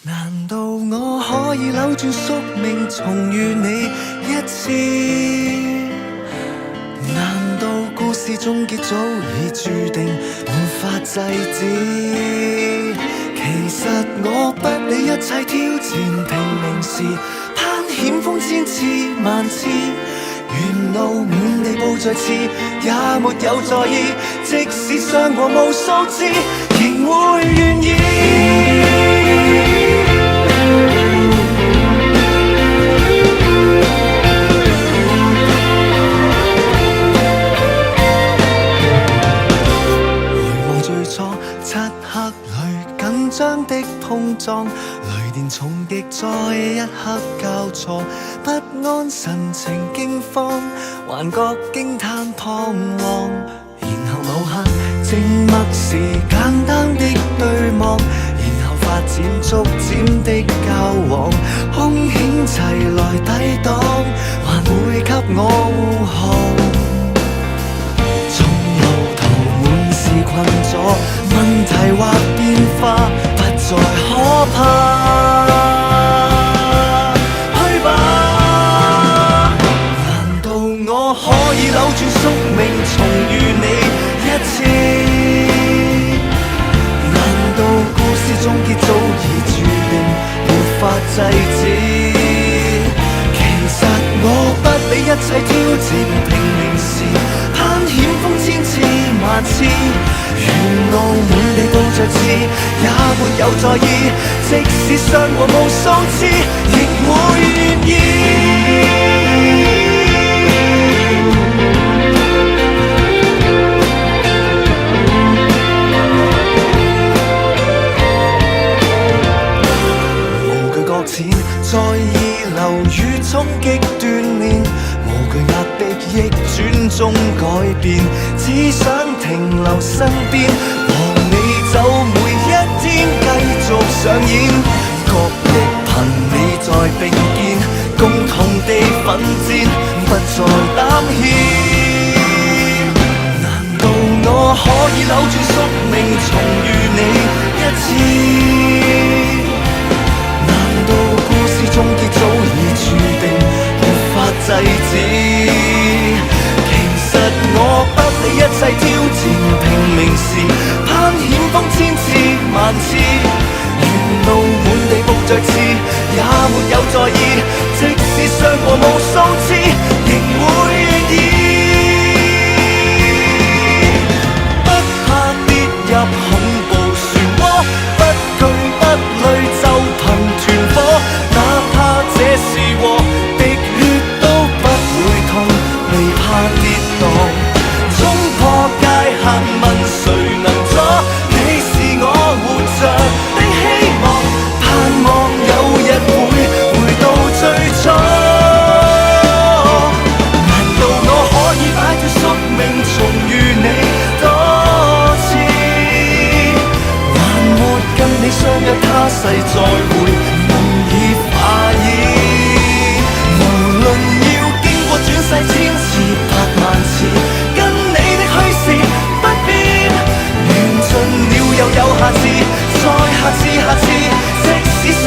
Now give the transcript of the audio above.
難道我可以扭轉宿命，重遇你一次？難道故事終結早已注定，無法制止？其實我不理一切挑戰，拼命時攀險峰千次萬次，沿路滿地布著刺，也沒有在意。即使傷過無數次，仍會願意。漆黑裏緊張的碰撞，雷電重擊在一刻交錯，不安神情驚慌，幻覺驚嘆彷徨，然後留下靜默時簡單的對望，然後發展逐漸的交往，兇險齊來抵擋，還會給我護航。困咗，問題或變化不再可怕，去吧！難道我可以扭轉宿命，重遇你一次？難道故事終結早已注定，無法制止？其實我不理一切挑戰，拼命時攀險峰千次萬次，沿路滿地布著刺，也沒有在意。即使傷過無數次，亦會願意。無懼擱淺，在意流雨衝擊鍛鍊，無懼壓迫逆轉中改變，只想停留身邊，和你走每一天繼續上演，角力憑你在並肩，共同地奮戰，不再膽怯。難道我可以扭轉宿命，重遇你一次？難道故事終結早已注定，無法制止？其實我不理一切挑戰，拼命時攀險峰千次萬次，沿路滿地布著刺，也沒有在意。即使傷過無數次，仍會願意。不怕跌入恐怖漩渦，不懼不累就憑團火，哪怕這是禍，滴血都不會痛，未怕跌宕。衝破界限，問誰能阻？你是我活着的希望，盼望有日會回到最初。難道我可以擺脫宿命，重遇你多次？還沒跟你相約他世再會，夢已化意。無論要經過轉世千次百萬次，跟你的虛事不變，緣盡了又有下次，再下次下次，即使傷